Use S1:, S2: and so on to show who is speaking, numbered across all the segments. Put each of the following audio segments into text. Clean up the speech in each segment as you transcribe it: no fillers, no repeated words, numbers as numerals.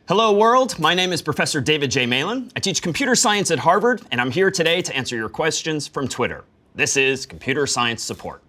S1: Hello world, my name is Professor David J. Malan. I teach computer science at Harvard, and I'm here today to answer your questions from Twitter. This is Computer Science Support.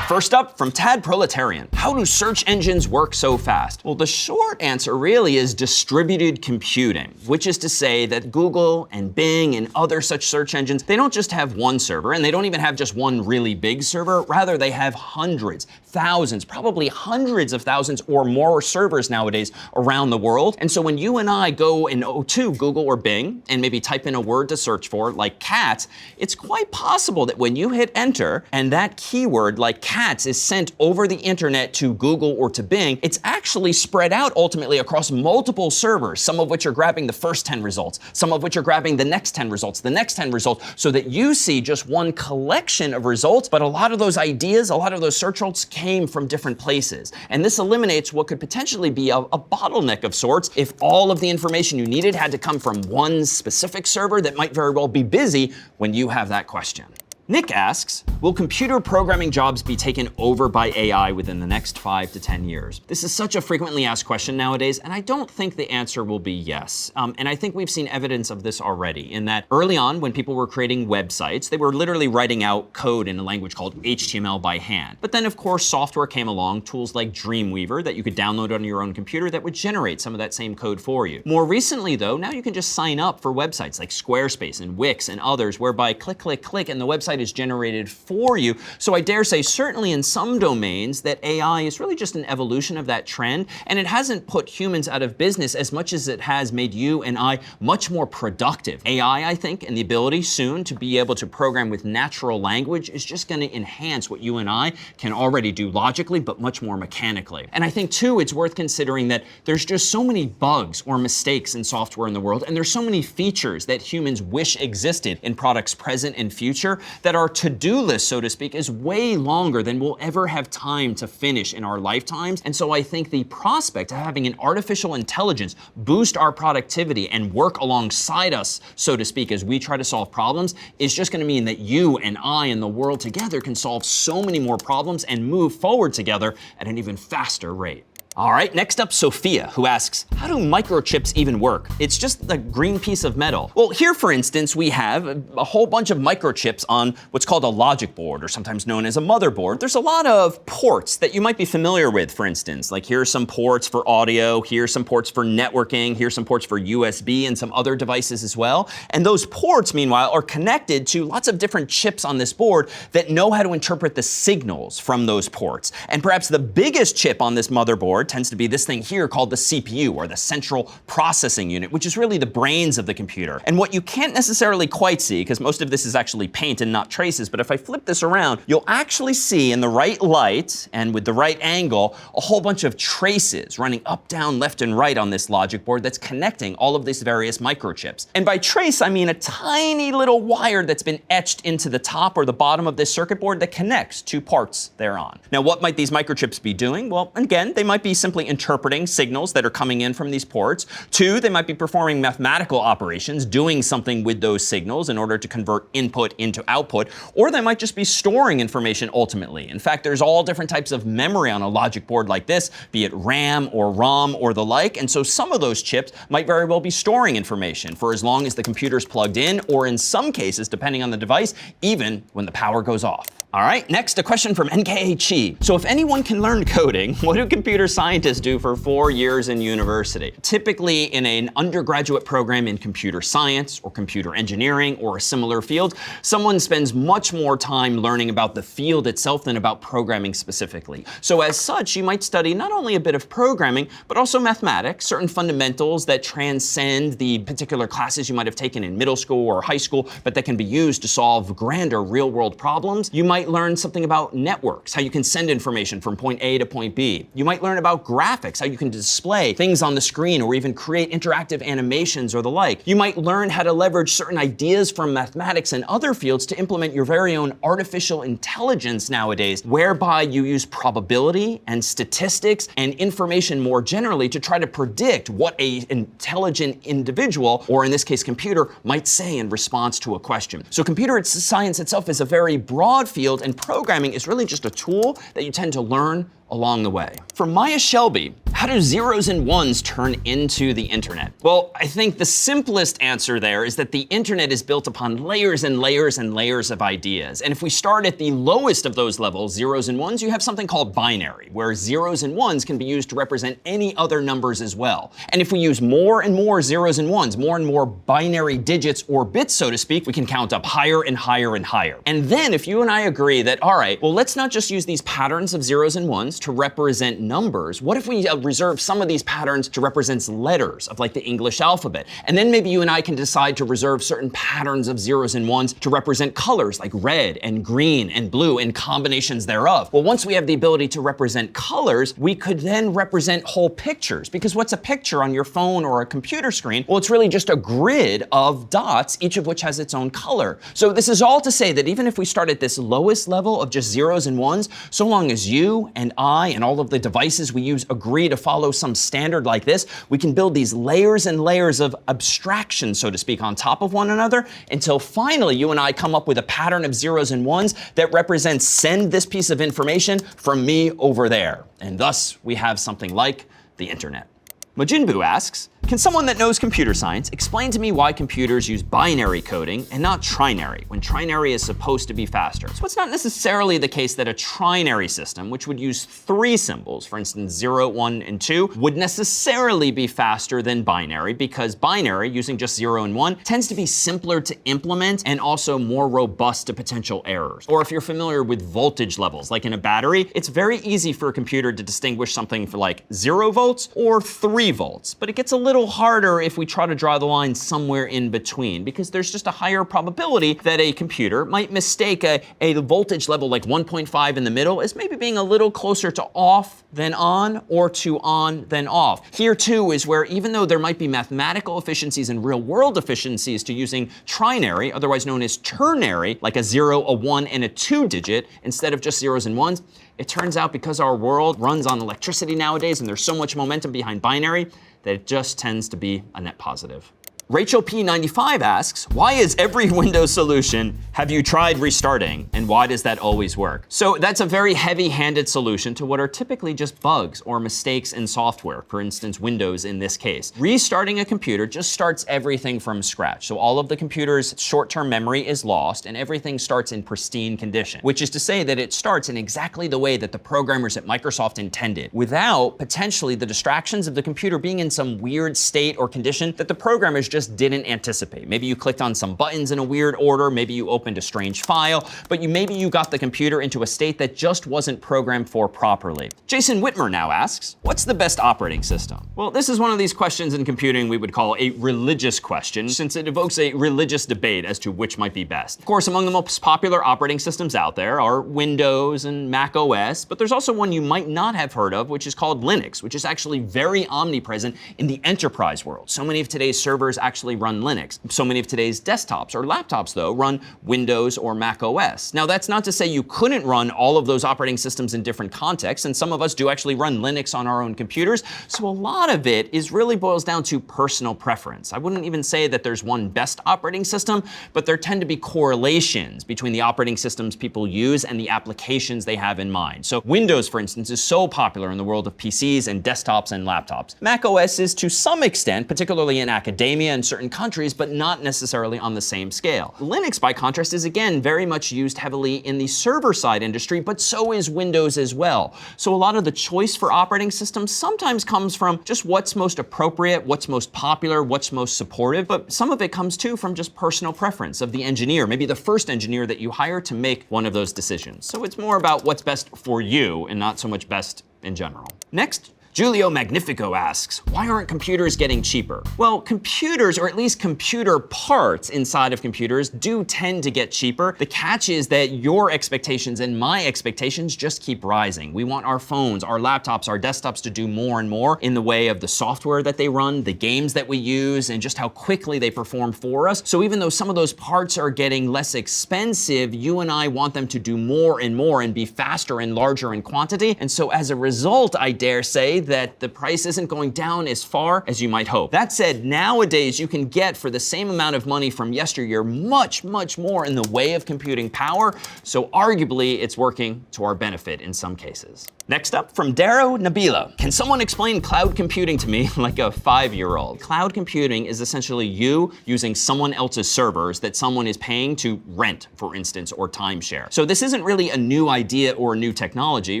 S1: First up, from Tad Proletarian, how do search engines work so fast? Well, the short answer really is distributed computing, which is to say that Google and Bing and other such search engines, they don't just have one server, and they don't even have just one really big server. Rather, they have hundreds, thousands, probably hundreds of thousands or more servers nowadays around the world. And so when you and I go to Google or Bing and maybe type in a word to search for, like cats, it's quite possible that when you hit enter and that keyword, like cats, is sent over the internet to Google or to Bing, it's actually spread out ultimately across multiple servers, some of which are grabbing the first 10 results, some of which are grabbing the next 10 results, the next 10 results, so that you see just one collection of results, but a lot of those ideas, a lot of those search results came from different places. And this eliminates what could potentially be a bottleneck of sorts if all of the information you needed had to come from one specific server that might very well be busy when you have that question. Nick asks, will computer programming jobs be taken over by AI within the next 5 to 10 years? This is such a frequently asked question nowadays, and I don't think the answer will be yes. And I think we've seen evidence of this already, in that early on, when people were creating websites, they were literally writing out code in a language called HTML by hand. But then, of course, software came along, tools like Dreamweaver that you could download on your own computer that would generate some of that same code for you. More recently, though, now you can just sign up for websites like Squarespace and Wix and others, whereby click, click, click, and the website is generated for you. So I dare say, certainly in some domains, that AI is really just an evolution of that trend, and it hasn't put humans out of business as much as it has made you and I much more productive. AI, I think, and the ability soon to be able to program with natural language is just going to enhance what you and I can already do logically, but much more mechanically. And I think, too, it's worth considering that there's just so many bugs or mistakes in software in the world, and there's so many features that humans wish existed in products present and future that our to-do list, so to speak, is way longer than we'll ever have time to finish in our lifetimes. And so I think the prospect of having an artificial intelligence boost our productivity and work alongside us, so to speak, as we try to solve problems is just going to mean that you and I and the world together can solve so many more problems and move forward together at an even faster rate. All right, next up, Sophia, who asks, how do microchips even work? It's just a green piece of metal. Well, here, for instance, we have a whole bunch of microchips on what's called a logic board, or sometimes known as a motherboard. There's a lot of ports that you might be familiar with, for instance. Like, here's some ports for audio, here's some ports for networking, here's some ports for USB and some other devices as well. And those ports, meanwhile, are connected to lots of different chips on this board that know how to interpret the signals from those ports. And perhaps the biggest chip on this motherboard tends to be this thing here called the CPU, or the central processing unit, which is really the brains of the computer. And what you can't necessarily quite see, because most of this is actually paint and not traces, but if I flip this around, you'll actually see in the right light and with the right angle a whole bunch of traces running up, down, left, and right on this logic board that's connecting all of these various microchips. And by trace, I mean a tiny little wire that's been etched into the top or the bottom of this circuit board that connects two parts thereon. Now, what might these microchips be doing? Well, again, they might be simply interpreting signals that are coming in from these ports. Two, they might be performing mathematical operations, doing something with those signals in order to convert input into output, or they might just be storing information ultimately. In fact, there's all different types of memory on a logic board like this, be it RAM or ROM or the like, and so some of those chips might very well be storing information for as long as the computer's plugged in, or in some cases, depending on the device, even when the power goes off. All right, next, a question from NKHE. So if anyone can learn coding, what do computer scientists do for 4 years in university? Typically in an undergraduate program in computer science or computer engineering or a similar field, someone spends much more time learning about the field itself than about programming specifically. So as such, you might study not only a bit of programming, but also mathematics, certain fundamentals that transcend the particular classes you might have taken in middle school or high school, but that can be used to solve grander real-world problems. You might learn something about networks, how you can send information from point A to point B. You might learn about graphics, how you can display things on the screen or even create interactive animations or the like. You might learn how to leverage certain ideas from mathematics and other fields to implement your very own artificial intelligence nowadays, whereby you use probability and statistics and information more generally to try to predict what an intelligent individual, or in this case computer, might say in response to a question. So computer science itself is a very broad field, field, and programming is really just a tool that you tend to learn along the way. For Maya Shelby, how do zeros and ones turn into the internet? Well, I think the simplest answer there is that the internet is built upon layers and layers and layers of ideas. And if we start at the lowest of those levels, zeros and ones, you have something called binary, where zeros and ones can be used to represent any other numbers as well. And if we use more and more zeros and ones, more and more binary digits or bits, so to speak, we can count up higher and higher and higher. And then if you and I agree that, all right, well, let's not just use these patterns of zeros and ones to represent numbers. What if we reserve some of these patterns to represent letters of like the English alphabet? And then maybe you and I can decide to reserve certain patterns of zeros and ones to represent colors like red and green and blue and combinations thereof. Well, once we have the ability to represent colors, we could then represent whole pictures. Because what's a picture on your phone or a computer screen? Well, it's really just a grid of dots, each of which has its own color. So this is all to say that even if we start at this lowest level of just zeros and ones, so long as you and I and all of the devices we use agree to follow some standard like this, we can build these layers and layers of abstraction, so to speak, on top of one another until finally you and I come up with a pattern of zeros and ones that represents send this piece of information from me over there. And thus we have something like the internet. Majinbu asks, can someone that knows computer science explain to me why computers use binary coding and not trinary, when trinary is supposed to be faster? So it's not necessarily the case that a trinary system, which would use 3 symbols, for instance 0, 1, and 2, would necessarily be faster than binary, because binary, using just 0 and 1, tends to be simpler to implement and also more robust to potential errors. Or if you're familiar with voltage levels, like in a battery, it's very easy for a computer to distinguish something for like 0 volts or 3 volts, but it gets a little harder if we try to draw the line somewhere in between, because there's just a higher probability that a computer might mistake a voltage level like 1.5 in the middle as maybe being a little closer to off than on, or to on than off. Here too is where, even though there might be mathematical efficiencies and real world efficiencies to using trinary, otherwise known as ternary, like a 0, a 1, and a 2 digit instead of just zeros and ones, it turns out because our world runs on electricity nowadays and there's so much momentum behind binary that it just tends to be a net positive. Rachel P95 asks, why is every Windows solution, have you tried restarting, and why does that always work? So that's a very heavy-handed solution to what are typically just bugs or mistakes in software, for instance, Windows in this case. Restarting a computer just starts everything from scratch. So all of the computer's short-term memory is lost and everything starts in pristine condition, which is to say that it starts in exactly the way that the programmers at Microsoft intended, without potentially the distractions of the computer being in some weird state or condition that the programmers just didn't anticipate. Maybe you clicked on some buttons in a weird order, maybe you opened a strange file, but maybe you got the computer into a state that just wasn't programmed for properly. Jason Whitmer now asks, what's the best operating system? Well, this is one of these questions in computing we would call a religious question, since it evokes a religious debate as to which might be best. Of course, among the most popular operating systems out there are Windows and Mac OS, but there's also one you might not have heard of, which is called Linux, which is actually very omnipresent in the enterprise world. So many of today's servers actually run Linux. So many of today's desktops or laptops, though, run Windows or Mac OS. Now, that's not to say you couldn't run all of those operating systems in different contexts, and some of us do actually run Linux on our own computers. So a lot of it really boils down to personal preference. I wouldn't even say that there's one best operating system, but there tend to be correlations between the operating systems people use and the applications they have in mind. So Windows, for instance, is so popular in the world of PCs and desktops and laptops. Mac OS is to some extent, particularly in academia in certain countries, but not necessarily on the same scale. Linux, by contrast, is again very much used heavily in the server-side industry, but so is Windows as well. So a lot of the choice for operating systems sometimes comes from just what's most appropriate, what's most popular, what's most supportive, but some of it comes too from just personal preference of the engineer, maybe the first engineer that you hire to make one of those decisions. So it's more about what's best for you and not so much best in general. Next, Julio Magnifico asks, why aren't computers getting cheaper? Well, computers, or at least computer parts inside of computers, do tend to get cheaper. The catch is that your expectations and my expectations just keep rising. We want our phones, our laptops, our desktops to do more and more in the way of the software that they run, the games that we use, and just how quickly they perform for us. So even though some of those parts are getting less expensive, you and I want them to do more and more and be faster and larger in quantity. And so as a result, I dare say say that the price isn't going down as far as you might hope. That said, nowadays you can get for the same amount of money from yesteryear much, much more in the way of computing power, so arguably it's working to our benefit in some cases. Next up, from Darrow Nabila. Can someone explain cloud computing to me like a 5-year-old? Cloud computing is essentially you using someone else's servers that someone is paying to rent, for instance, or timeshare. So this isn't really a new idea or a new technology.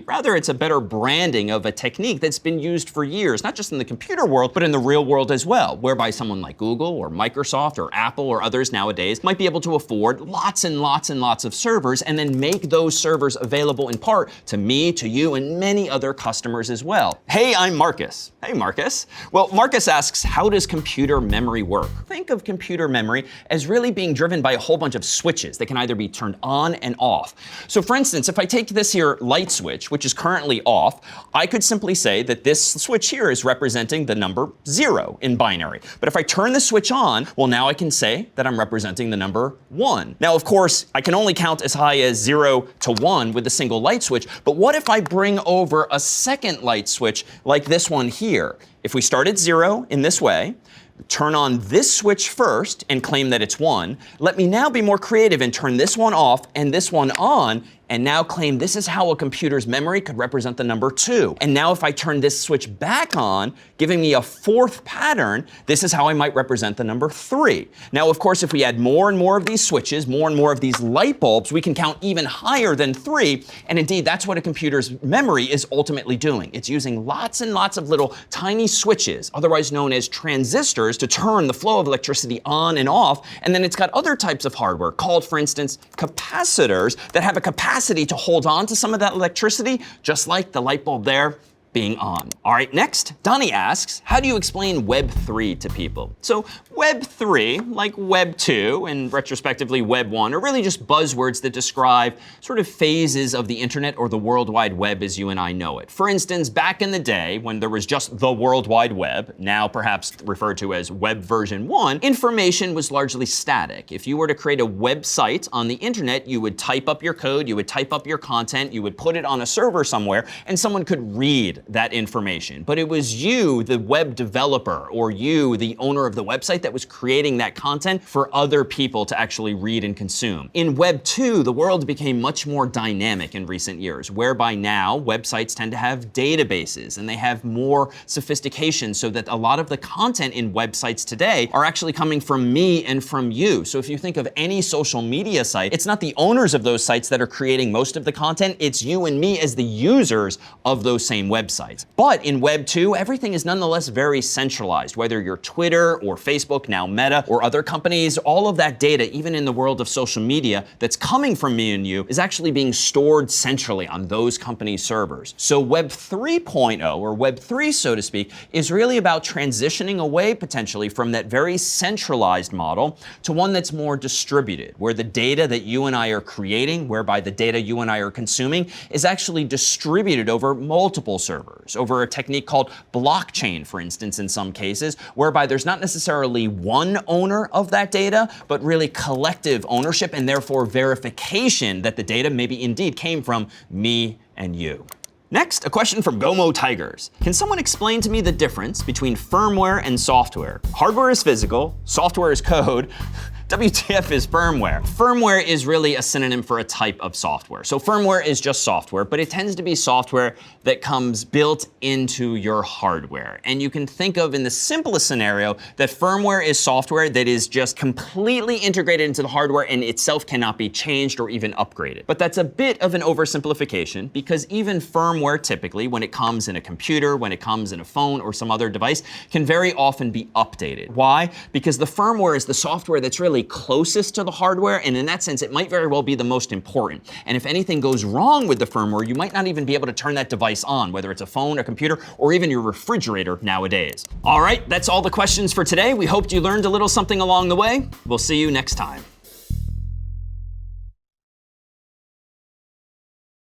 S1: Rather, it's a better branding of a technique that's been used for years, not just in the computer world, but in the real world as well, whereby someone like Google or Microsoft or Apple or others nowadays might be able to afford lots and lots and lots of servers and then make those servers available in part to me, to you, and many other customers as well. Hey, I'm Marcus. Hey, Marcus. Well, Marcus asks, how does computer memory work? Think of computer memory as really being driven by a whole bunch of switches that can either be turned on and off. So for instance, if I take this here light switch, which is currently off, I could simply say that this switch here is representing the number 0 in binary. But if I turn the switch on, well, now I can say that I'm representing the number 1. Now, of course, I can only count as high as 0 to 1 with a single light switch, but what if I bring over a second light switch like this one here? If we start at 0 in this way, turn on this switch first and claim that it's 1, let me now be more creative and turn this one off and this one on, and now claim this is how a computer's memory could represent the number 2. And now if I turn this switch back on, giving me a fourth pattern, this is how I might represent the number 3. Now, of course, if we add more and more of these switches, more and more of these light bulbs, we can count even higher than 3. And indeed, that's what a computer's memory is ultimately doing. It's using lots and lots of little tiny switches, otherwise known as transistors, to turn the flow of electricity on and off. And then it's got other types of hardware called, for instance, capacitors that have a capacity to hold on to some of that electricity, just like the light bulb there being on. All right, next, Donnie asks, how do you explain Web 3 to people? So Web 3, like Web 2 and retrospectively Web 1, are really just buzzwords that describe sort of phases of the internet or the World Wide Web as you and I know it. For instance, back in the day when there was just the World Wide Web, now perhaps referred to as Web version 1, information was largely static. If you were to create a website on the internet, you would type up your code, you would type up your content, you would put it on a server somewhere, and someone could read that information. But it was you, the web developer, or you, the owner of the website, that was creating that content for other people to actually read and consume. In Web 2, the world became much more dynamic in recent years, whereby now websites tend to have databases and they have more sophistication so that a lot of the content in websites today are actually coming from me and from you. So if you think of any social media site, it's not the owners of those sites that are creating most of the content, it's you and me as the users of those same websites. But in Web 2, everything is nonetheless very centralized. Whether you're Twitter or Facebook, now Meta, or other companies, all of that data, even in the world of social media, that's coming from me and you, is actually being stored centrally on those companies' servers. So Web 3.0, or Web 3, so to speak, is really about transitioning away potentially from that very centralized model to one that's more distributed, where the data that you and I are creating, whereby the data you and I are consuming, is actually distributed over multiple servers, over a technique called blockchain, for instance, in some cases, whereby there's not necessarily one owner of that data, but really collective ownership and therefore verification that the data maybe indeed came from me and you. Next, a question from Gomo Tigers. Can someone explain to me the difference between firmware and software? Hardware is physical, software is code. WTF is firmware? Firmware is really a synonym for a type of software. So firmware is just software, but it tends to be software that comes built into your hardware. And you can think of, in the simplest scenario, that firmware is software that is just completely integrated into the hardware and itself cannot be changed or even upgraded. But that's a bit of an oversimplification, because even firmware typically, when it comes in a computer, when it comes in a phone or some other device, can very often be updated. Why? Because the firmware is the software that's really closest to the hardware, and in that sense, it might very well be the most important. And if anything goes wrong with the firmware, you might not even be able to turn that device on, whether it's a phone, a computer, or even your refrigerator nowadays. All right, that's all the questions for today. We hoped you learned a little something along the way. We'll see you next time.